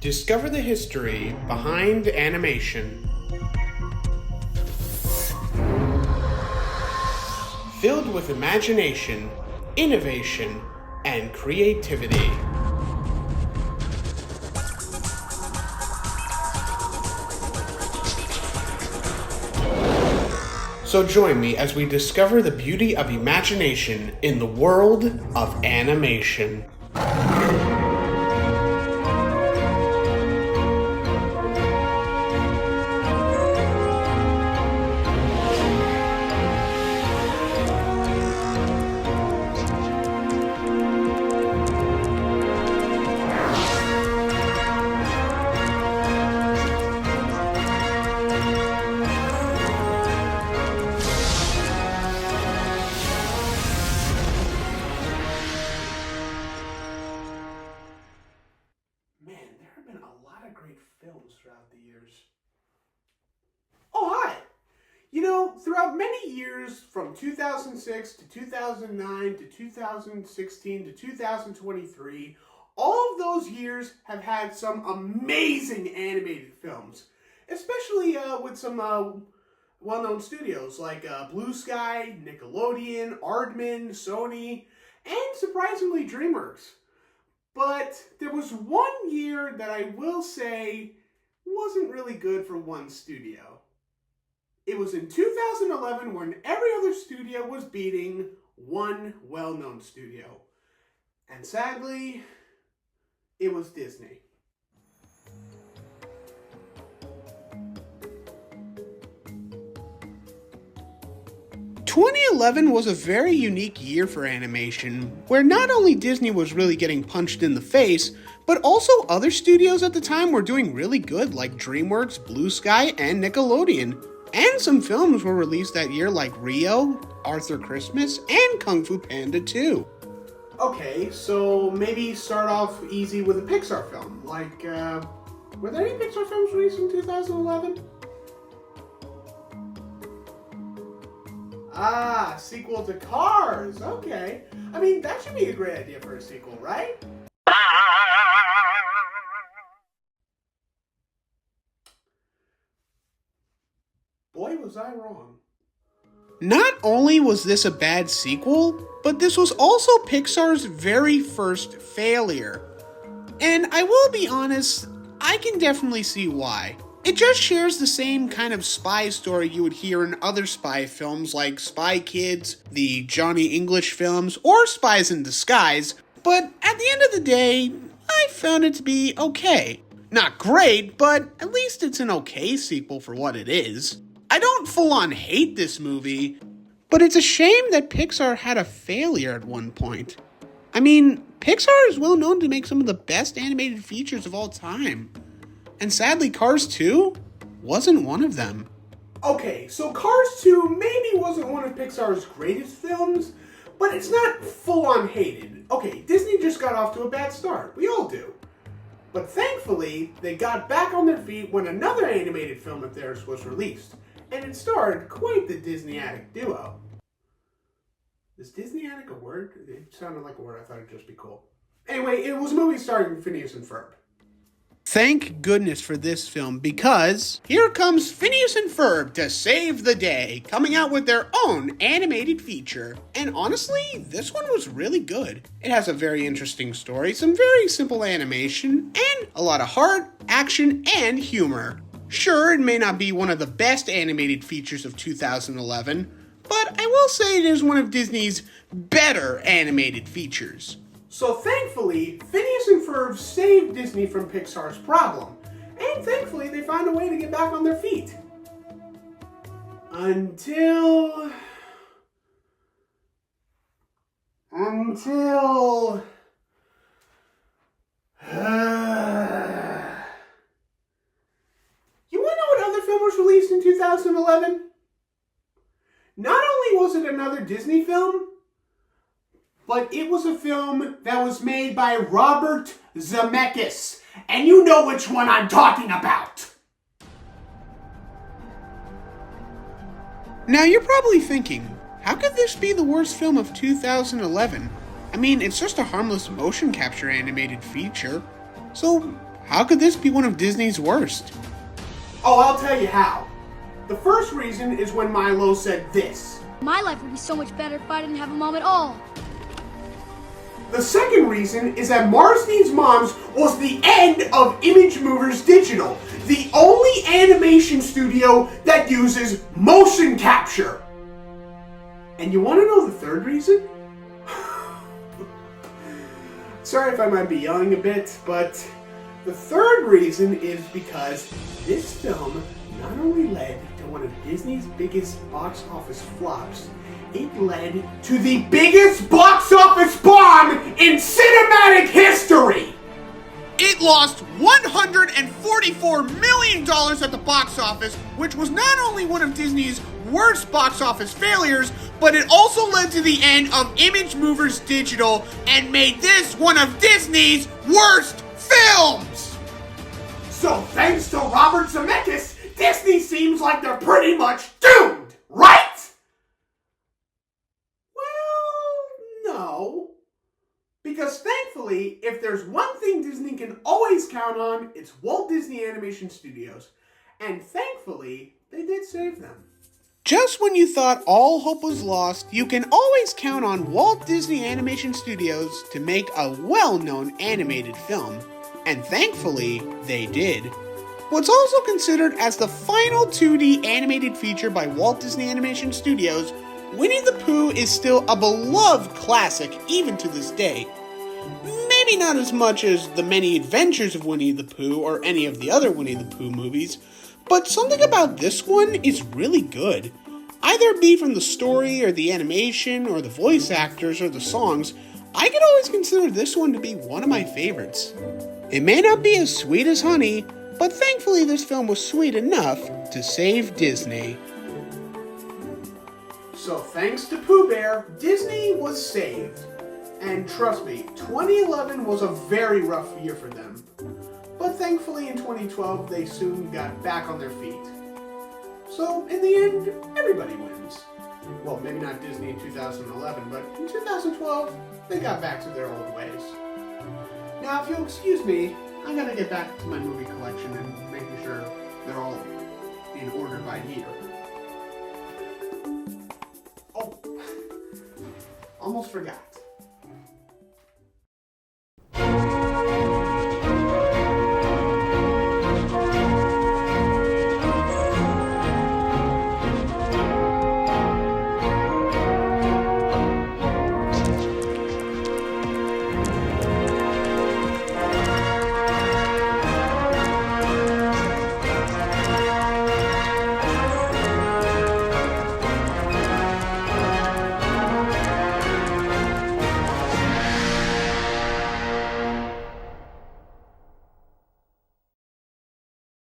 Discover the history behind animation. Filled with imagination, innovation, and creativity. So join me as we discover the beauty of imagination in the world of animation. Great films throughout the years. Oh, hi! Throughout many years, from 2006 to 2009 to 2016 to 2023, all of those years have had some amazing animated films, especially with some well-known studios like Blue Sky, Nickelodeon, Aardman, Sony, and surprisingly DreamWorks. But there was one year that I will say wasn't really good for one studio. It was in 2011 when every other studio was beating one well-known studio. And sadly, it was Disney. 2011 was a very unique year for animation, where not only Disney was really getting punched in the face, but also other studios at the time were doing really good, like DreamWorks, Blue Sky, and Nickelodeon. And some films were released that year like Rio, Arthur Christmas, and Kung Fu Panda 2. Okay, so maybe start off easy with a Pixar film, like, were there any Pixar films released in 2011? Ah, sequel to Cars, okay. I mean, that should be a great idea for a sequel, right? Boy, was I wrong. Not only was this a bad sequel, but this was also Pixar's very first failure. And I will be honest, I can definitely see why. It just shares the same kind of spy story you would hear in other spy films like Spy Kids, the Johnny English films, or Spies in Disguise, but at the end of the day, I found it to be okay. Not great, but at least it's an okay sequel for what it is. I don't full-on hate this movie, but it's a shame that Pixar had a failure at one point. I mean, Pixar is well known to make some of the best animated features of all time. And sadly, Cars 2 wasn't one of them. Okay, so Cars 2 maybe wasn't one of Pixar's greatest films, but it's not full-on hated. Okay, Disney just got off to a bad start. We all do. But thankfully, they got back on their feet when another animated film of theirs was released. And it starred quite the Disney-atic duo. Is Disney-atic a word? It sounded like a word. I thought it'd just be cool. Anyway, it was a movie starring Phineas and Ferb. Thank goodness for this film, because here comes Phineas and Ferb to save the day, coming out with their own animated feature. And honestly, this one was really good. It has a very interesting story, some very simple animation, and a lot of heart, action, and humor. Sure, it may not be one of the best animated features of 2011, but I will say it is one of Disney's better animated features. So thankfully, Phineas and Ferb saved Disney from Pixar's problem. And thankfully, they found a way to get back on their feet. Until... You want to know what other film was released in 2011? Not only was it another Disney film, but it was a film that was made by Robert Zemeckis. And you know which one I'm talking about. Now you're probably thinking, how could this be the worst film of 2011? I mean, it's just a harmless motion capture animated feature. So how could this be one of Disney's worst? Oh, I'll tell you how. The first reason is when Milo said this. My life would be so much better if I didn't have a mom at all. The second reason is that Marstein's Moms was the end of Image Movers Digital, the only animation studio that uses motion capture. And you want to know the third reason? Sorry if I might be yelling a bit, but the third reason is because this film not only led to one of Disney's biggest box office flops, it led to the biggest box office bomb in cinematic history! It lost $144 million at the box office, which was not only one of Disney's worst box office failures, but it also led to the end of Image Movers Digital and made this one of Disney's worst films! So thanks to Robert Zemeckis, Disney seems like they're pretty much doomed, right? Well, no. Because thankfully, if there's one thing Disney can always count on, it's Walt Disney Animation Studios. And thankfully, they did save them. Just when you thought all hope was lost, you can always count on Walt Disney Animation Studios to make a well-known animated film. And thankfully, they did. What's also considered as the final 2D animated feature by Walt Disney Animation Studios, Winnie the Pooh is still a beloved classic even to this day. Maybe not as much as The Many Adventures of Winnie the Pooh or any of the other Winnie the Pooh movies, but something about this one is really good. Either it be from the story or the animation or the voice actors or the songs, I could always consider this one to be one of my favorites. It may not be as sweet as honey, but thankfully this film was sweet enough to save Disney. So thanks to Pooh Bear, Disney was saved. And trust me, 2011 was a very rough year for them. But thankfully in 2012, they soon got back on their feet. So in the end, everybody wins. Well, maybe not Disney in 2011, but in 2012, they got back to their old ways. Now, if you'll excuse me, I'm gonna get back to my movie collection and making sure they're all in order by year. Oh, almost forgot.